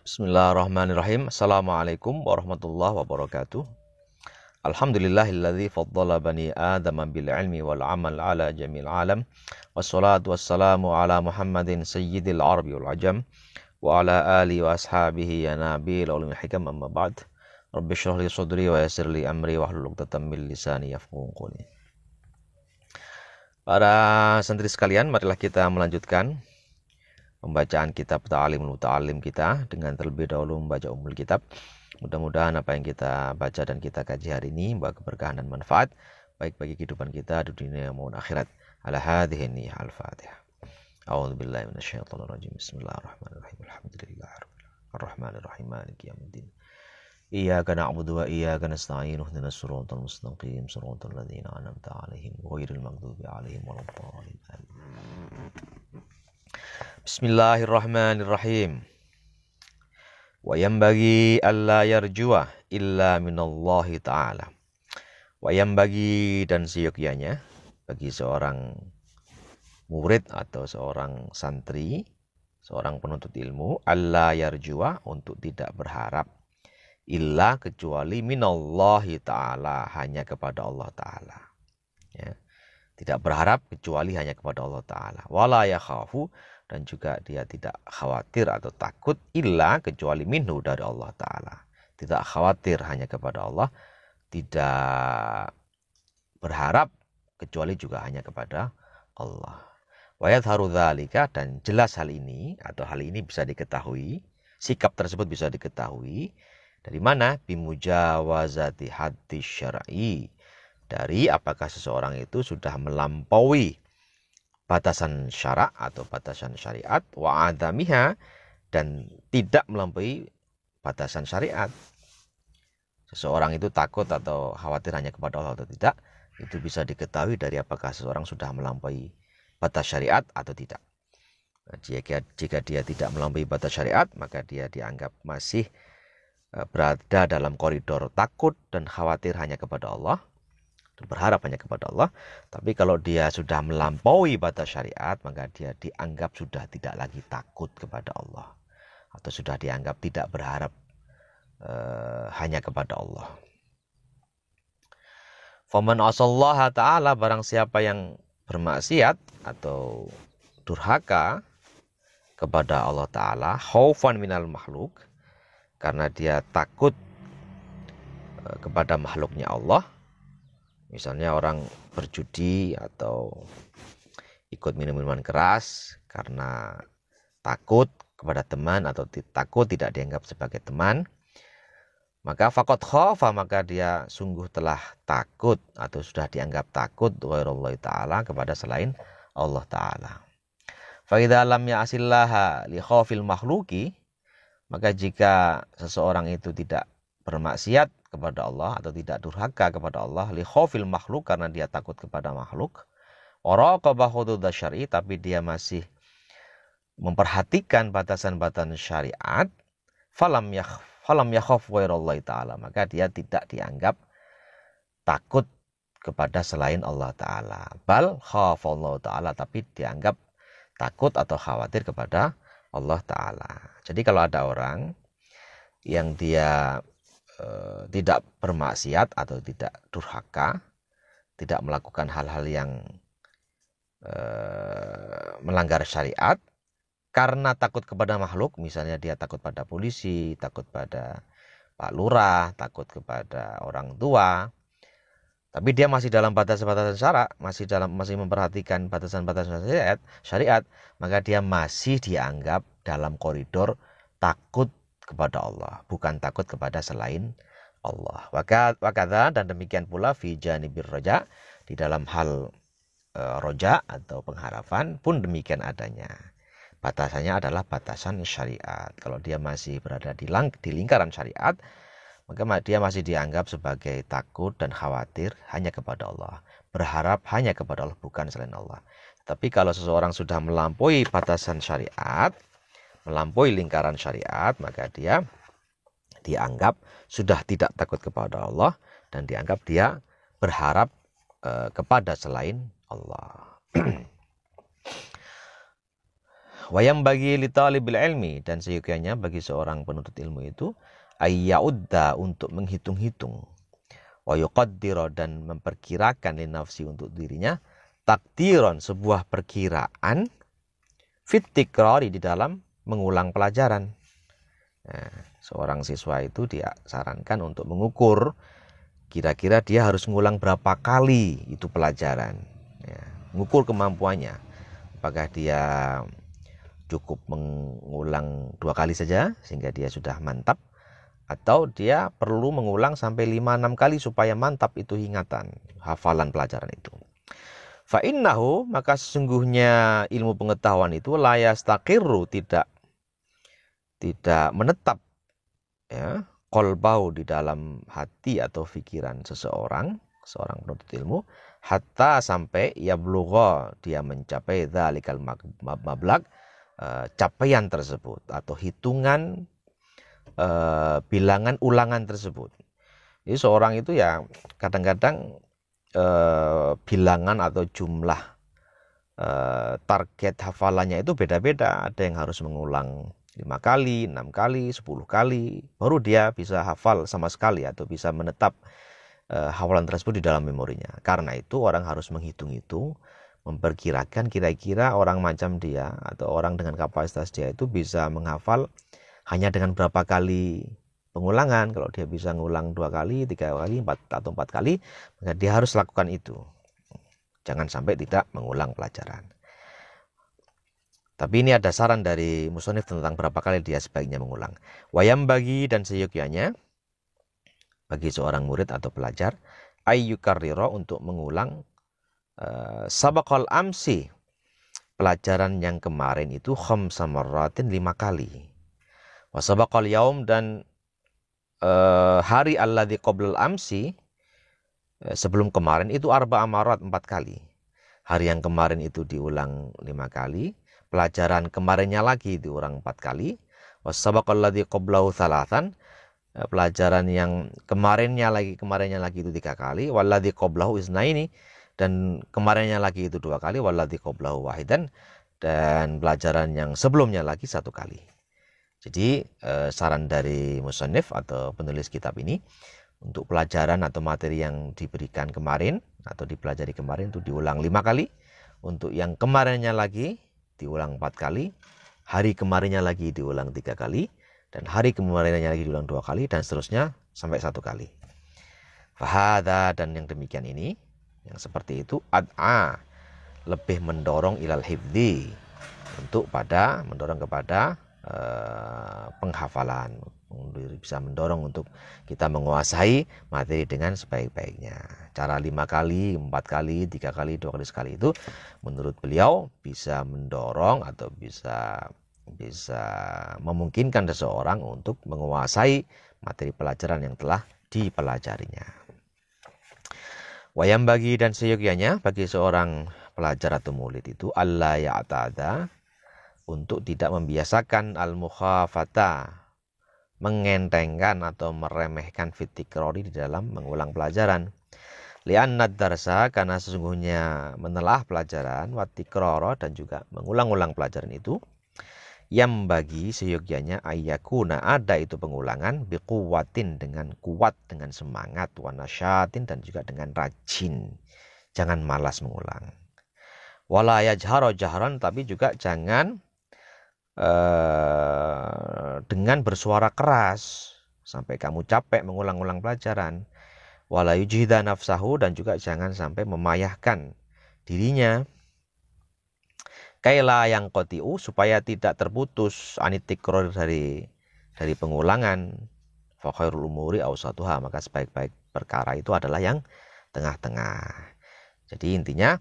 Bismillahirrahmanirrahim. Assalamualaikum warahmatullahi wabarakatuh. Alhamdulillahilladzi faddala bani Adam bil ilmi wal amal ala jamil alam. Wassalatu wassalamu ala Muhammadin sayyidil arabi wal ajam wa ala alihi wa ashabihi ya nabil ulumil hikam amma ba'd. Rabbi shrah li sadri wa yassir li amri wahlul 'uqdatam min lisani yafqahu qawli. Para santri sekalian, marilah kita melanjutkan pembacaan kitab Ta'alimul Muta'alim kita dengan terlebih dahulu membaca umul kitab. Mudah-mudahan apa yang kita baca dan kita kaji hari ini membawa keberkahan dan manfaat baik bagi kehidupan kita di dunia maupun akhirat. Ala hadhihi niyyah al-Fatihah. A'udzubillahi minasyaitonir rajim. Bismillahirrahmanirrahim. Alhamdulillahirabbil arrahmanir rahim maliki yaumiddin. Iyyaka na'budu wa iyyaka nasta'in. Ihdinas siratal mustaqim. Siratal ladzina an'amta 'alaihim ghairil maghdubi 'alaihim waladdallin. Bismillahirrahmanirrahim. Wa yanbaghi alla yarjuwa illa minallahi ta'ala. Wa yanbaghi, dan seyogyanya bagi seorang murid atau seorang santri, seorang penuntut ilmu, alla yarjuwa, untuk tidak berharap, illa, kecuali, minallahi ta'ala, hanya kepada Allah ta'ala. Ya. Tidak berharap kecuali hanya kepada Allah ta'ala. Wala yakhafu, dan juga dia tidak khawatir atau takut, illa, kecuali, minhu, dari Allah ta'ala. Tidak khawatir hanya kepada Allah, tidak berharap kecuali juga hanya kepada Allah. Wa yadharu dzalika, dan jelas hal ini, atau hal ini bisa diketahui, sikap tersebut bisa diketahui dari mana? Bimujawazati haddi syar'i, dari apakah seseorang itu sudah melampaui batasan syarak atau batasan syariat, wa adamiha, dan tidak melampaui batasan syariat. Seseorang itu takut atau khawatir hanya kepada Allah atau tidak, itu bisa diketahui dari apakah seseorang sudah melampaui batas syariat atau tidak. Nah, jika dia tidak melampaui batas syariat, maka dia dianggap masih berada dalam koridor takut dan khawatir hanya kepada Allah, berharap hanya kepada Allah. Tapi kalau dia sudah melampaui batas syariat, maka dia dianggap sudah tidak lagi takut kepada Allah, atau sudah dianggap tidak berharap hanya kepada Allah. Faman asallaha ta'ala, barang siapa yang bermaksiat atau durhaka kepada Allah ta'ala, khaufan minal makhluk, karena dia takut kepada makhluknya Allah. Misalnya orang berjudi atau ikut minum-minuman keras karena takut kepada teman atau takut tidak dianggap sebagai teman, maka faqad khafa, maka dia sungguh telah takut atau sudah dianggap takut ghairallahi ta'ala, kepada selain Allah ta'ala. Fa idza lam ya'sillaha li khaufil makhluqi, maka jika seseorang itu tidak bermaksiat kepada Allah atau tidak durhaka kepada Allah, li khaufil makhluk, karena dia takut kepada makhluk, waraqaba hududz syar'i, tapi dia masih memperhatikan batasan-batasan syariat, falam yakhaf ghairallahi ta'ala, maka dia tidak dianggap takut kepada selain Allah ta'ala. Bal khafallahu ta'ala, tapi dianggap takut atau khawatir kepada Allah ta'ala. Jadi kalau ada orang yang dia tidak bermaksiat atau tidak durhaka, tidak melakukan hal-hal yang melanggar syariat, karena takut kepada makhluk, misalnya dia takut pada polisi, takut pada Pak Lurah, takut kepada orang tua, tapi dia masih dalam batasan-batasan syarak, masih memperhatikan batasan-batasan syariat, maka dia masih dianggap dalam koridor takut kepada Allah, bukan takut kepada selain Allah. Wakadha, dan demikian pula fi janibir roja, di dalam hal roja atau pengharapan pun demikian adanya. Batasannya adalah batasan syariat. Kalau dia masih berada di lingkaran syariat, maka dia masih dianggap sebagai takut dan khawatir hanya kepada Allah, berharap hanya kepada Allah, bukan selain Allah. Tapi kalau seseorang sudah melampaui batasan syariat, melampaui lingkaran syariat, maka dia dianggap sudah tidak takut kepada Allah dan dianggap dia berharap kepada selain Allah. Wayam bagi li talibil ilmi, dan seyogyanya bagi seorang penuntut ilmu itu ayya'udda, untuk menghitung-hitung, wa yuqaddira, dan memperkirakan li nafsi, untuk dirinya, takdiron, sebuah perkiraan, fit tikrari, di dalam mengulang pelajaran. Nah, seorang siswa itu disarankan untuk mengukur kira-kira dia harus mengulang berapa kali itu pelajaran, ya, mengukur kemampuannya, apakah dia cukup mengulang 2 kali saja sehingga dia sudah mantap, atau dia perlu mengulang sampai 5-6 kali supaya mantap itu ingatan, hafalan pelajaran itu. Fa innahu, maka sesungguhnya ilmu pengetahuan itu la yastaqirru, tidak menetap, ya, qalbau, di dalam hati atau pikiran seorang penuntut ilmu, hatta, sampai yablugha, dia mencapai dzalikal mablag, capaian tersebut atau hitungan bilangan ulangan tersebut. Jadi seorang itu ya kadang-kadang bilangan atau jumlah target hafalannya itu beda-beda. Ada yang harus mengulang 5 kali, 6 kali, 10 kali, baru dia bisa hafal sama sekali atau bisa menetap hafalan tersebut di dalam memorinya. Karena itu orang harus menghitung-hitung, memperkirakan kira-kira orang macam dia atau orang dengan kapasitas dia itu bisa menghafal hanya dengan berapa kali pengulangan. Kalau dia bisa ngulang 2 kali, 3 kali, 4 kali, maka dia harus lakukan itu. Jangan sampai tidak mengulang pelajaran. Tapi ini ada saran dari musonif tentang berapa kali dia sebaiknya mengulang. Wayam bagi, dan seyogyanya bagi seorang murid atau pelajar, ayyukarriro, untuk mengulang sabaqal amsi, pelajaran yang kemarin itu, khamsa marratin, 5 kali. Wa sabaqal yaum, dan hari alladzi qoblal amsi, sebelum kemarin itu, arba amarat, 4 kali. Hari yang kemarin itu diulang 5 kali, pelajaran kemarinnya lagi diulang 4 kali. Wa sabaqal ladzi qoblahu thalathan, pelajaran yang kemarinnya lagi itu 3 kali. Walladzi qoblahu isnaini, dan kemarinnya lagi itu 2 kali. Walladzi qoblahu wahidan, dan pelajaran yang sebelumnya lagi 1 kali. Jadi saran dari musannif atau penulis kitab ini, untuk pelajaran atau materi yang diberikan kemarin atau dipelajari kemarin itu diulang 5 kali. Untuk yang kemarinnya lagi diulang 4 kali. Hari kemarinnya lagi diulang 3 kali. Dan hari kemarinnya lagi diulang 2 kali. Dan seterusnya sampai 1 kali. Fahadha, dan yang demikian ini, yang seperti itu, ad'a, lebih mendorong ilal hifdzi, untuk mendorong kepada penghafalan, bisa mendorong untuk kita menguasai materi dengan sebaik-baiknya. Cara 5 kali, 4 kali, 3 kali, 2 kali sekali itu menurut beliau bisa mendorong atau bisa memungkinkan seseorang untuk menguasai materi pelajaran yang telah dipelajarinya. Wayam bagi, dan seyogyanya bagi seorang pelajar atau murid itu, alla ya'tada, untuk tidak membiasakan al-mukhafata, mengentengkan atau meremehkan fitikrori, di dalam mengulang pelajaran. Li'annad darsa, karena sesungguhnya menelah pelajaran, watikroro, dan juga mengulang-ulang pelajaran itu, yang bagi seyogyanya ayyakuna, ada itu pengulangan, biquwatin, dengan kuat, dengan semangat, wanasyatin, dan juga dengan rajin. Jangan malas mengulang. Wala yajharo jahran, tapi juga jangan dengan bersuara keras sampai kamu capek mengulang-ulang pelajaran. Wala yujhida nafsahu, dan juga jangan sampai memayahkan dirinya. Kaila yang qotiu, supaya tidak terputus anitikror, dari pengulangan. Fa khairul umuri awsatuha, maka sebaik-baik perkara itu adalah yang tengah-tengah. Jadi intinya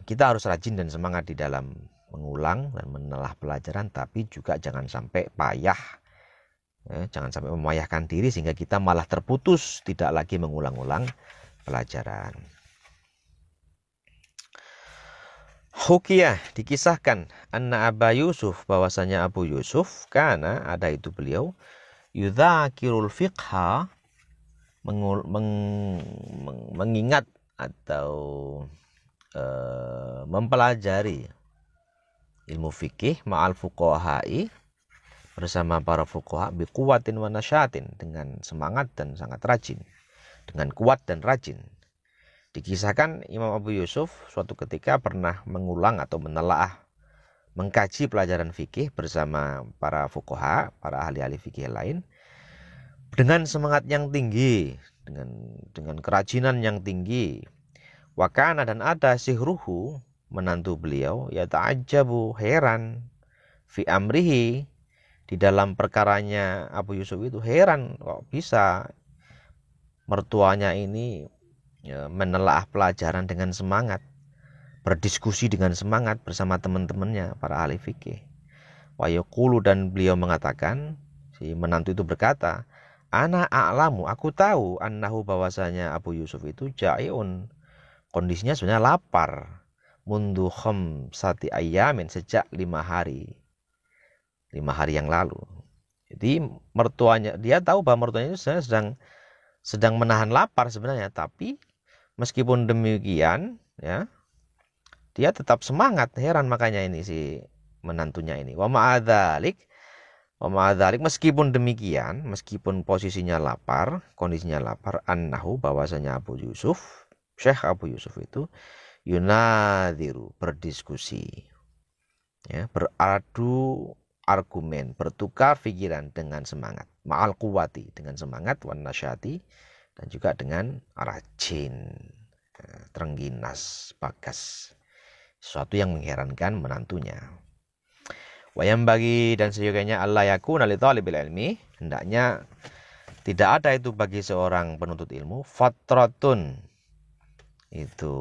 kita harus rajin dan semangat di dalam mengulang dan menelah pelajaran, tapi juga jangan sampai payah, jangan sampai memayahkan diri sehingga kita malah terputus, tidak lagi mengulang-ulang pelajaran. Hukiyah, dikisahkan, anna Aba Yusuf, bahwasanya Abu Yusuf, karena ada itu beliau, yudzakirul fiqha, mengingat atau mempelajari ilmu fikih ma'al fuqaha'i, bersama para fuqaha, biquwatin wa nasyatin, dengan semangat dan sangat rajin, dengan kuat dan rajin. Dikisahkan Imam Abu Yusuf suatu ketika pernah mengulang atau menelaah, mengkaji pelajaran fikih bersama para fuqaha, para ahli-ahli fikih lain, dengan semangat yang tinggi, dengan kerajinan yang tinggi. Wakana, dan ada sihruhu, menantu beliau, ya ta'ajabu, heran, fi amrihi, di dalam perkaranya Abu Yusuf itu, heran kok bisa mertuanya ini menelaah pelajaran dengan semangat, berdiskusi dengan semangat bersama teman-temannya para ahli fikih. Wa yaqulu, dan beliau mengatakan, si menantu itu berkata, ana a'lamu, aku tahu, annahu, bahwasanya Abu Yusuf itu ja'iun, kondisinya sebenarnya lapar, mundu khamsati ayyamin, sejak 5 hari yang lalu. Jadi mertuanya, dia tahu bahwa mertuanya itu sedang menahan lapar sebenarnya, tapi meskipun demikian ya, dia tetap semangat. Heran makanya ini si menantunya ini. Wa ma'adzalik, meskipun demikian, meskipun posisinya lapar, kondisinya lapar, annahu, bahwasanya Abu Yusuf, Syekh Abu Yusuf itu, yunadiru, berdiskusi, ya, beradu argumen, bertukar pikiran dengan semangat, ma'al quwati, dengan semangat, wan nasyati, dan juga dengan rajin, terengginas, bagas, sesuatu yang mengherankan menantunya. Wayam bagi, dan seyogianya Allah yakuna li thalibil ilmi, hendaknya tidak ada itu bagi seorang penuntut ilmu, fatratun, itu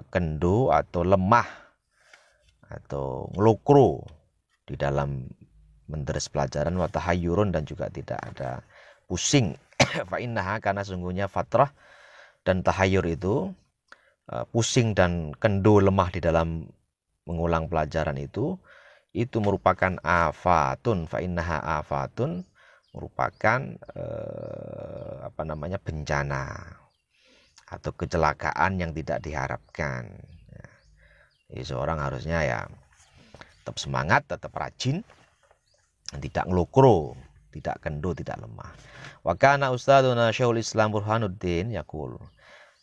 kendu atau lemah atau ngelukru di dalam menderes pelajaran, wa tahayyurun, dan juga tidak ada pusing. Fa innaha, karena sungguhnya fatrah dan tahayyur itu, pusing dan kendu, lemah di dalam mengulang pelajaran itu merupakan afatun. Fa innaha afatun, merupakan bencana atau kecelakaan yang tidak diharapkan. Jadi seorang harusnya ya tetap semangat, tetap rajin, tidak ngelukro, tidak kendu, tidak lemah. Wa kana ustadzuna Syekhul Islam Burhanuddin yaqul,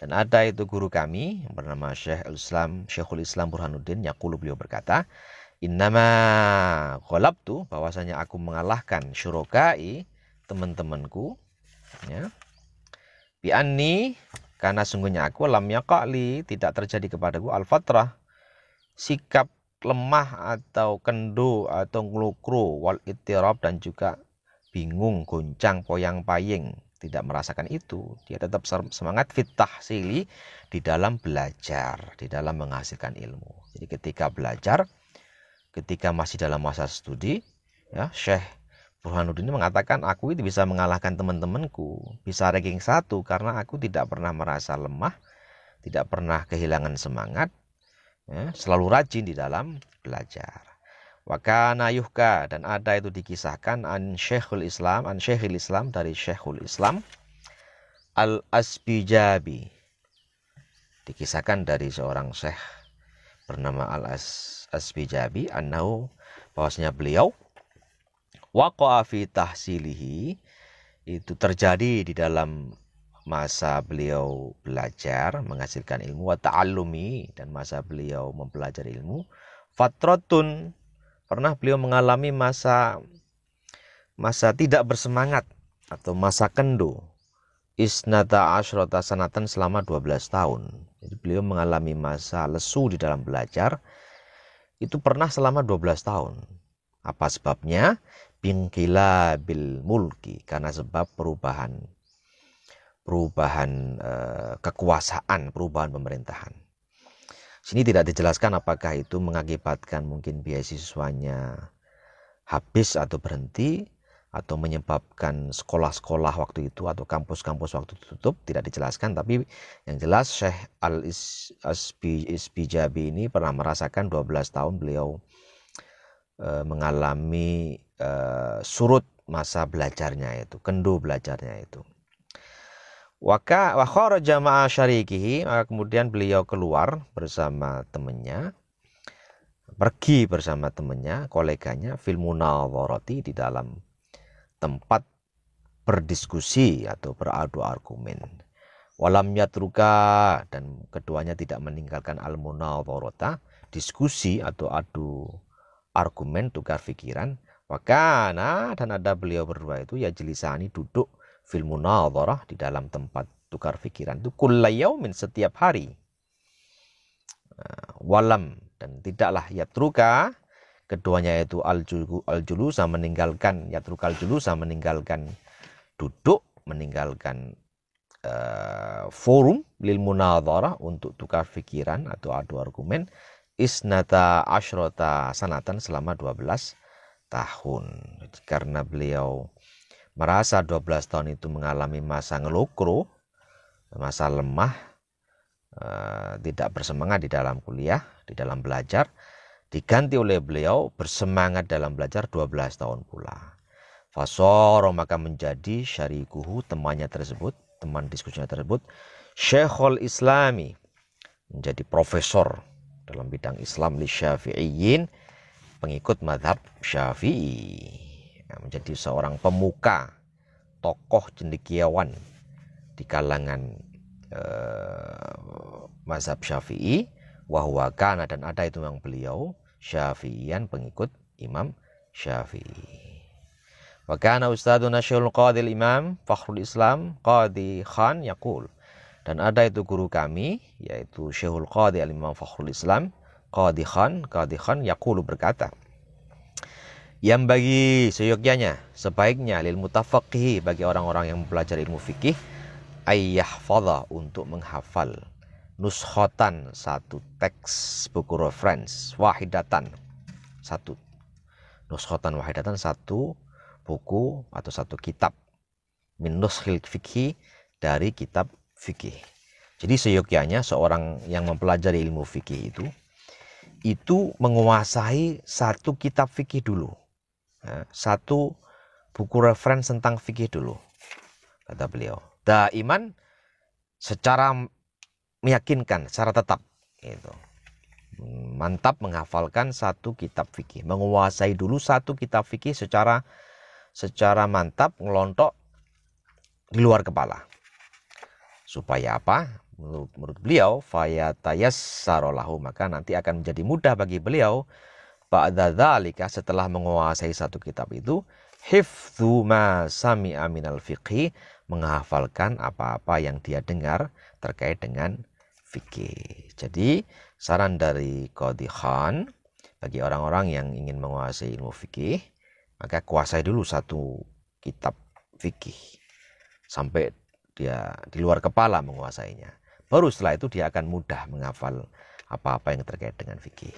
dan ada itu guru kami yang bernama Syekhul Islam Burhanuddin yaqulu, beliau berkata, innama ghalabtu, bahwasanya aku mengalahkan syurokai, teman-temanku, ya, bi anni, karena sungguhnya aku, lam yaqali, tidak terjadi kepadaku, al-fatrah, sikap lemah atau kendu atau ngelukru, wal ittirab, dan juga bingung, goncang, poyang-paying, tidak merasakan itu. Dia tetap semangat fit tahsili, di dalam belajar, di dalam menghasilkan ilmu. Jadi ketika belajar, ketika masih dalam masa studi, ya, Syekh Burhanuddin mengatakan, aku itu bisa mengalahkan teman-temanku, bisa ranking 1, karena aku tidak pernah merasa lemah, tidak pernah kehilangan semangat, ya, selalu rajin di dalam belajar. Wa kana yuhka, dan ada itu dikisahkan, an Syekhul Islam, dari Syekhul Islam Al-Asbijabi, dikisahkan dari seorang syekh bernama Al-Asbijabi, annahu, bahwasanya beliau, waqa'a fi tahsilihi, itu terjadi di dalam masa beliau belajar menghasilkan ilmu, wa ta'allumi, dan masa beliau mempelajari ilmu, fatratun, pernah beliau mengalami masa tidak bersemangat atau masa kendu, isnata asyrata sanatan, selama 12 tahun. Jadi beliau mengalami masa lesu di dalam belajar itu pernah selama 12 tahun. Apa sebabnya? Bingkila bil mulki, karena sebab perubahan kekuasaan, perubahan pemerintahan. Sini tidak dijelaskan apakah itu mengakibatkan mungkin beasiswanya habis atau berhenti, atau menyebabkan sekolah-sekolah waktu itu atau kampus-kampus waktu itu tutup, tidak dijelaskan. Tapi yang jelas Syekh Al-Asbijabi ini pernah merasakan 12 tahun beliau mengalami surut masa belajarnya itu, kendu belajarnya itu. Wa kharaja ma'a syarikihi, kemudian beliau keluar bersama temannya, pergi bersama temannya, koleganya, fil munadharati, di dalam tempat berdiskusi atau beradu argumen. Walam yatruka, dan keduanya tidak meninggalkan al munadharata, diskusi atau adu argumen, tukar pikiran. Wakana, dan ada beliau berdua itu ya jelisani, duduk fil munadharah, di dalam tempat tukar pikiran itu kulla yaumin, setiap hari. Walam, dan tidaklah yatruka, keduanya itu al-julusa, meninggalkan, yatruka al-julusa, meninggalkan duduk, meninggalkan forum lil munadharah, untuk tukar pikiran atau adu argumen, isnata asyrota sanatan, selama 12 tahun. Karena beliau merasa 12 tahun itu mengalami masa ngelukro, masa lemah, tidak bersemangat di dalam kuliah, di dalam belajar, diganti oleh beliau bersemangat dalam belajar 12 tahun pula. Fasoro, maka menjadi syarikuhu, temannya tersebut, teman diskusinya tersebut, Syekhul Islami, menjadi profesor dalam bidang Islam, li Syafi'iyyin, pengikut madhab Syafi'i, menjadi seorang pemuka, tokoh cendekiawan di kalangan mazhab Syafi'i. Wahwa kana, dan ada itu yang beliau Syafi'iyan, pengikut Imam Syafi'i. Wa kana ustaduna Syekhul Qadil Imam Fakhrul Islam Qadi Khan yaqul, dan ada itu guru kami, yaitu Syekhul Qadi Imam Fakhrul Islam Qadi Khan yaqulu, berkata, yang bagi seyogyanya, sebaiknya, lil mutafaqih, bagi orang-orang yang mempelajari ilmu fikih, ayyahfadha, untuk menghafal, nuskhotan, satu teks buku reference, wahidatan, satu nuskhotan wahidatan, satu buku atau satu kitab, min nuskhil fikih, dari kitab fikih. Jadi seyogyanya seorang yang mempelajari ilmu fikih itu menguasai satu kitab fikih dulu, satu buku reference tentang fikih dulu, kata beliau. Daiman, secara meyakinkan, secara tetap, gitu. Mantap menghafalkan satu kitab fikih, menguasai dulu satu kitab fikih secara mantap, ngelontok di luar kepala. Supaya apa? Menurut beliau, fayatayassara lahu, maka nanti akan menjadi mudah bagi beliau, ba'da dzalika, setelah menguasai satu kitab itu, hifdzu ma sami'a minal fiqhi, menghafalkan apa-apa yang dia dengar terkait dengan fikih. Jadi saran dari Qadi Khan, bagi orang-orang yang ingin menguasai ilmu fikih, maka kuasai dulu satu kitab fikih sampai dia di luar kepala menguasainya. Baru setelah itu dia akan mudah menghafal apa-apa yang terkait dengan fikih.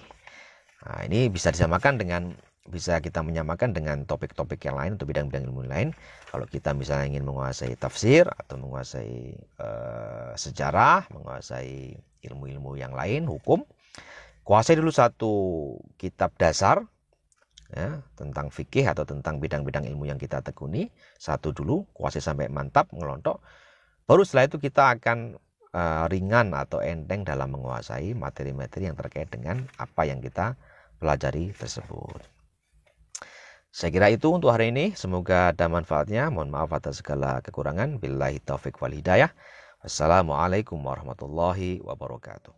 Nah, ini bisa kita menyamakan dengan topik-topik yang lain atau bidang-bidang ilmu lain. Kalau kita misalnya ingin menguasai tafsir atau menguasai sejarah, menguasai ilmu-ilmu yang lain, hukum, kuasai dulu satu kitab dasar, ya, tentang fikih atau tentang bidang-bidang ilmu yang kita tekuni, satu dulu, kuasai sampai mantap, ngelontok. Baru setelah itu kita akan ringan atau enteng dalam menguasai materi-materi yang terkait dengan apa yang kita pelajari tersebut. Saya kira itu untuk hari ini. Semoga ada manfaatnya. Mohon maaf atas segala kekurangan. Billahi taufiq wal hidayah. Wassalamualaikum warahmatullahi wabarakatuh.